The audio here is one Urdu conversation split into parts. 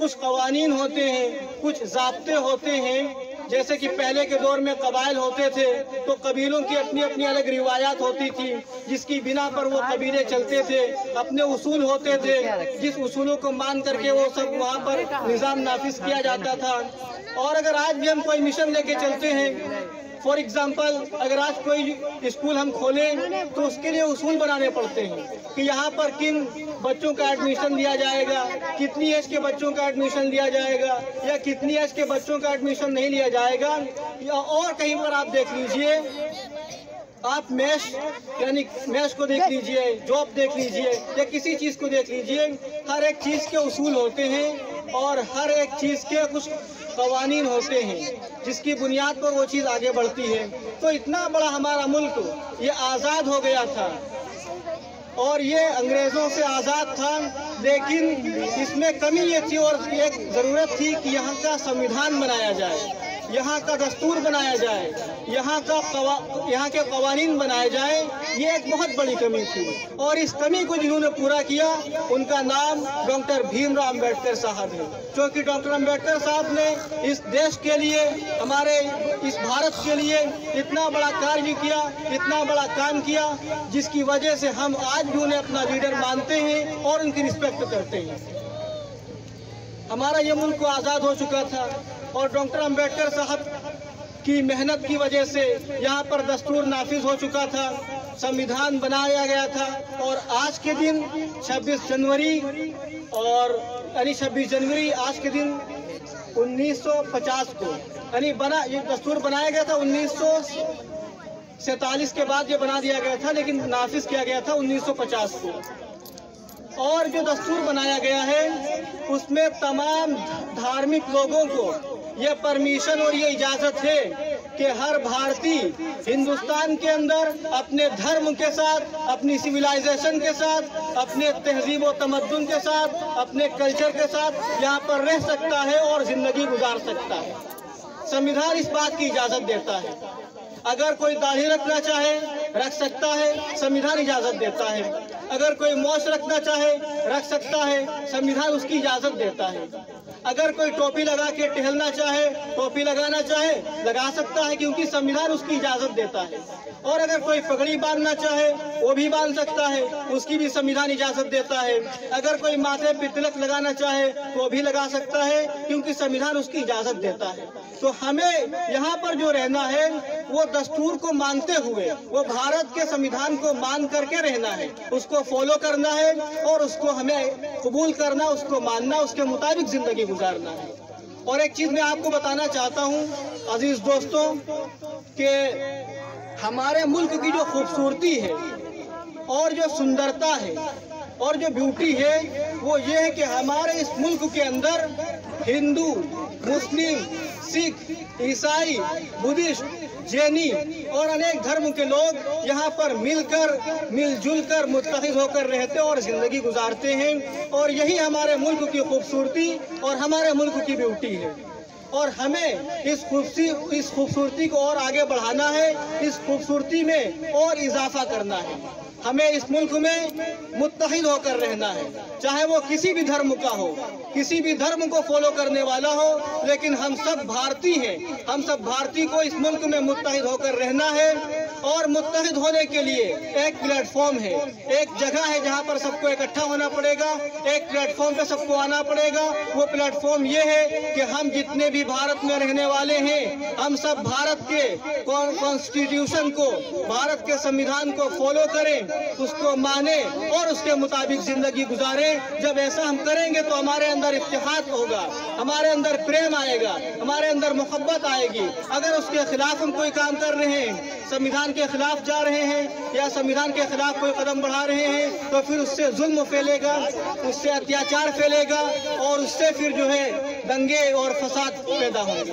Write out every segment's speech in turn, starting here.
کچھ قوانین ہوتے ہیں، کچھ ضابطے ہوتے ہیں۔ جیسے کہ پہلے کے دور میں قبائل ہوتے تھے تو قبیلوں کی اپنی اپنی الگ روایات ہوتی تھی، جس کی بنا پر وہ قبیلے چلتے تھے، اپنے اصول ہوتے تھے، جس اصولوں کو مان کر کے وہ سب وہاں پر نظام نافذ کیا جاتا تھا۔ اور اگر آج بھی ہم کوئی مشن لے کے چلتے ہیں، فار ایگزامپل اگر آج کوئی اسکول ہم کھولیں تو اس کے لیے اصول بنانے پڑتے ہیں کہ یہاں پر کن بچوں کا ایڈمیشن دیا جائے گا، کتنی ایج کے بچوں کا ایڈمیشن دیا جائے گا یا کتنی ایج کے بچوں کا ایڈمیشن نہیں لیا جائے گا۔ یا اور کہیں پر آپ دیکھ لیجئے، آپ میش کو دیکھ لیجئے، جاب دیکھ لیجئے یا کسی چیز کو دیکھ لیجئے، ہر ایک چیز کے اصول ہوتے ہیں اور ہر ایک چیز کے کچھ قوانین ہوتے ہیں جس کی بنیاد پر وہ چیز آگے بڑھتی ہے۔ تو اتنا بڑا ہمارا ملک یہ آزاد ہو گیا تھا اور یہ انگریزوں سے آزاد تھا، لیکن اس میں کمی یہ تھی اور ایک ضرورت تھی کہ یہاں کا سمویدھان بنایا جائے، یہاں کا دستور بنایا جائے، یہاں کے قوانین بنائے جائیں۔ یہ ایک بہت بڑی کمی تھی اور اس کمی کو جنہوں نے پورا کیا ان کا نام ڈاکٹر بھیم راؤ امبیڈکر صاحب ہے، کیونکہ ڈاکٹر امبیڈکر صاحب نے اس دیش کے لیے، ہمارے اس بھارت کے لیے اتنا بڑا کاریہ کیا، اتنا بڑا کام کیا، جس کی وجہ سے ہم آج بھی انہیں اپنا لیڈر مانتے ہیں اور ان کی رسپیکٹ کرتے ہیں۔ ہمارا یہ ملک آزاد ہو چکا تھا اور ڈاکٹر امبیڈکر صاحب کی محنت کی وجہ سے یہاں پر دستور نافذ ہو چکا تھا، سمویدھان بنایا گیا تھا اور آج کے دن 26 جنوری آج کے دن 1950 کو یہ دستور بنایا گیا تھا۔ 1947 کے بعد یہ بنا دیا گیا تھا لیکن نافذ کیا گیا تھا 1950 کو۔ اور جو دستور بنایا گیا ہے اس میں تمام دھارمک لوگوں کو یہ پرمیشن اور یہ اجازت ہے کہ ہر بھارتی ہندوستان کے اندر اپنے دھرم کے ساتھ، اپنی سویلائزیشن کے ساتھ، اپنے تہذیب و تمدن کے ساتھ، اپنے کلچر کے ساتھ یہاں پر رہ سکتا ہے اور زندگی گزار سکتا ہے۔ سمویدھان اس بات کی اجازت دیتا ہے۔ اگر کوئی داڑھی رکھنا چاہے رکھ سکتا ہے، سمویدھان اجازت دیتا ہے۔ اگر کوئی موچھ رکھنا چاہے رکھ سکتا ہے، سمویدھان اس کی اجازت دیتا ہے۔ اگر کوئی ٹوپی لگا کے ٹہلنا چاہے، ٹوپی لگانا چاہے لگا سکتا ہے کیونکہ سمویدھان اس کی اجازت دیتا ہے۔ اور اگر کوئی پگڑی باندھنا چاہے وہ بھی باندھ سکتا ہے، اس کی بھی سمویدھان اجازت دیتا ہے۔ اگر کوئی ماتھے پہ تلک لگانا چاہے وہ بھی لگا سکتا ہے کیونکہ سمویدھان اس کی اجازت دیتا ہے۔ تو ہمیں یہاں پر جو رہنا ہے وہ دستور کو مانتے ہوئے، وہ بھارت کے سمویدھان کو مان کر کے رہنا ہے، اس کو فالو کرنا ہے اور اس کو ہمیں قبول کرنا، اس کو ماننا، اس کے مطابق زندگی گزارنا ہے۔ اور ایک چیز میں آپ کو بتانا چاہتا ہوں عزیز دوستوں کہ ہمارے ملک کی جو خوبصورتی ہے اور جو سندرتا ہے اور جو بیوٹی ہے وہ یہ ہے کہ ہمارے اس ملک کے اندر ہندو، مسلم، سکھ، عیسائی، بدھسٹ، جینی اور انیک دھرم کے لوگ یہاں پر مل جل کر متحد ہو کر رہتے اور زندگی گزارتے ہیں، اور یہی ہمارے ملک کی خوبصورتی اور ہمارے ملک کی بیوٹی ہے۔ اور ہمیں اس خوبصورتی کو اور آگے بڑھانا ہے، اس خوبصورتی میں اور اضافہ کرنا ہے۔ ہمیں اس ملک میں متحد ہو کر رہنا ہے، چاہے وہ کسی بھی دھرم کا ہو، کسی بھی دھرم کو فالو کرنے والا ہو، لیکن ہم سب بھارتی ہیں۔ ہم سب بھارتی کو اس ملک میں متحد ہو کر رہنا ہے، اور متحد ہونے کے لیے ایک پلیٹ فارم ہے، ایک جگہ ہے جہاں پر سب کو اکٹھا ہونا پڑے گا، ایک پلیٹ فارم پہ سب کو آنا پڑے گا۔ وہ پلیٹ فارم یہ ہے کہ ہم جتنے بھی بھارت میں رہنے والے ہیں ہم سب بھارت کے کانسٹیٹیوشن کو، بھارت کے سمویدھان کو فالو کریں، اس کو مانیں اور اس کے مطابق زندگی گزاریں۔ جب ایسا ہم کریں گے تو ہمارے اندر اتحاد ہوگا، ہمارے اندر پریم آئے گا، ہمارے اندر محبت آئے گی۔ اگر اس کے خلاف ہم کوئی کام کر رہے ہیں، سمویدھان کے خلاف جا رہے ہیں یا سمویدھان کے خلاف کوئی قدم بڑھا رہے ہیں، تو پھر اس سے ظلم پھیلے گا، اس سے اتیاچار پھیلے گا اور اس سے پھر جو ہے دنگے اور فساد پیدا ہوں گے۔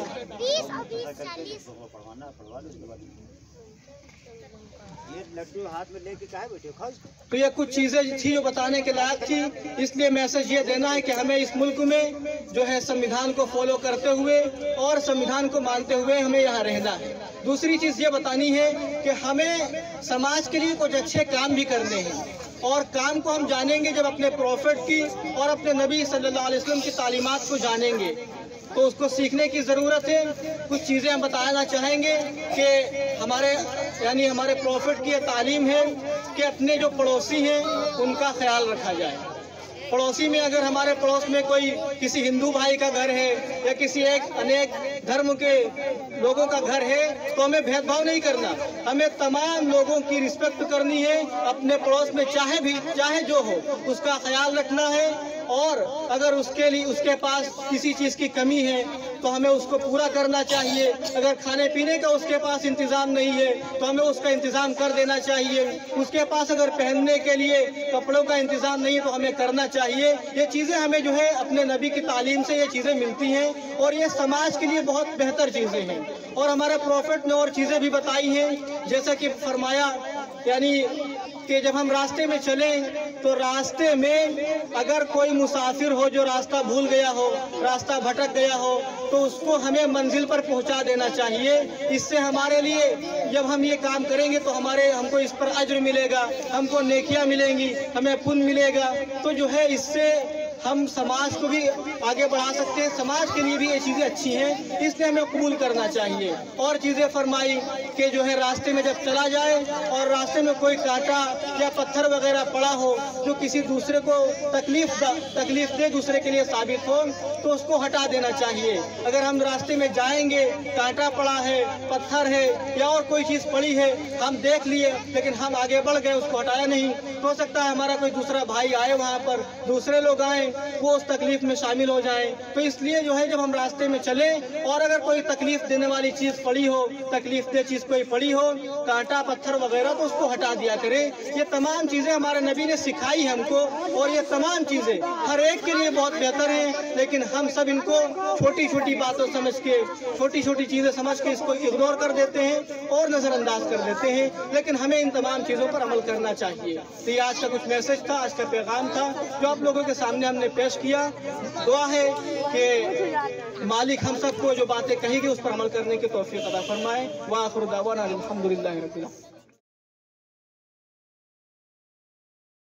تو یہ کچھ چیزیں تھی جو بتانے کے لائق تھی، اس لیے میسج یہ دینا ہے کہ ہمیں اس ملک میں جو ہے سمویدھان کو فالو کرتے ہوئے اور سمویدھان کو مانتے ہوئے ہمیں یہاں رہنا ہے۔ دوسری چیز یہ بتانی ہے کہ ہمیں سماج کے لیے کچھ اچھے کام بھی کرنے ہیں۔ اور کام کو ہم جانیں گے جب اپنے پروفٹ کی اور اپنے نبی صلی اللہ علیہ وسلم کی تعلیمات کو جانیں گے، تو اس کو سیکھنے کی ضرورت ہے۔ کچھ چیزیں ہم بتانا چاہیں گے کہ ہمارے پروفٹ کی یہ تعلیم ہے کہ اپنے جو پڑوسی ہیں ان کا خیال رکھا جائے۔ پڑوسی میں اگر ہمارے پڑوس میں کوئی کسی ہندو بھائی کا گھر ہے یا کسی انیک دھرم کے لوگوں کا گھر ہے تو ہمیں بھید بھاؤ نہیں کرنا، ہمیں تمام لوگوں کی رسپیکٹ کرنی ہے، اپنے پڑوس میں چاہے جو ہو اس کا خیال رکھنا ہے، اور اگر اس کے پاس کسی چیز کی کمی ہے تو ہمیں اس کو پورا کرنا چاہیے۔ اگر کھانے پینے کا اس کے پاس انتظام نہیں ہے تو ہمیں اس کا انتظام کر دینا چاہیے۔ اس کے پاس اگر پہننے کے لیے کپڑوں کا انتظام نہیں ہے تو ہمیں کرنا چاہیے۔ یہ چیزیں ہمیں جو ہے اپنے نبی کی تعلیم سے یہ چیزیں ملتی ہیں، اور یہ سماج کے لیے بہت بہتر چیزیں ہیں۔ اور ہمارے پروفٹ نے اور چیزیں بھی بتائی ہیں، جیسا کہ فرمایا کہ جب ہم راستے میں چلیں تو راستے میں اگر کوئی مسافر ہو جو راستہ بھول گیا ہو، راستہ بھٹک گیا ہو، تو اس کو ہمیں منزل پر پہنچا دینا چاہیے۔ اس سے ہمارے لیے جب ہم یہ کام کریں گے تو ہم کو اس پر اجر ملے گا، ہم کو نیکیاں ملیں گی، ہمیں پن ملے گا، تو جو ہے اس سے ہم سماج کو بھی آگے بڑھا سکتے ہیں، سماج کے لیے بھی یہ چیزیں اچھی ہیں، اس لیے ہمیں قبول کرنا چاہیے۔ اور چیزیں فرمائی کہ جو ہے راستے میں جب چلا جائے اور راستے میں کوئی کانٹا یا پتھر وغیرہ پڑا ہو جو کسی دوسرے کو تکلیف دے، دوسرے کے لیے ثابت ہو، تو اس کو ہٹا دینا چاہیے۔ اگر ہم راستے میں جائیں گے، کانٹا پڑا ہے، پتھر ہے یا اور کوئی چیز پڑی ہے، ہم دیکھ لیے لیکن ہم آگے بڑھ گئے، اس کو ہٹایا نہیں، تو ہو سکتا ہے ہمارا کوئی دوسرا بھائی آئے وہاں پر، دوسرے لوگ آئیں، وہ اس تکلیف میں شامل ہو جائیں۔ تو اس لیے جو ہے جب ہم راستے میں چلیں اور اگر کوئی تکلیف دینے والی چیز پڑی ہو، تکلیف دہ چیز کوئی پڑی ہو، کانٹا پتھر وغیرہ، تو اس کو ہٹا دیا کریں۔ یہ تمام چیزیں ہمارے نبی نے سکھائی ہم کو، اور یہ تمام چیزیں ہر ایک کے لیے بہت بہتر ہیں، لیکن ہم سب ان کو چھوٹی چھوٹی باتوں سمجھ کے، چھوٹی چھوٹی چیزیں سمجھ کے اس کو اگنور کر دیتے ہیں اور نظر انداز کر دیتے ہیں، لیکن ہمیں ان تمام چیزوں پر عمل کرنا چاہیے۔ تو یہ آج کا کچھ میسج تھا، آج کا پیغام تھا جو آپ لوگوں کے سامنے ہم نے پیش کیا۔ دعا ہے کہ مالک ہم سب کو جو باتیں کہی گئی اس پر عمل کرنے کی توفیق عطا فرمائے۔ وآخر دعوانا الحمدللہ رب العالمین۔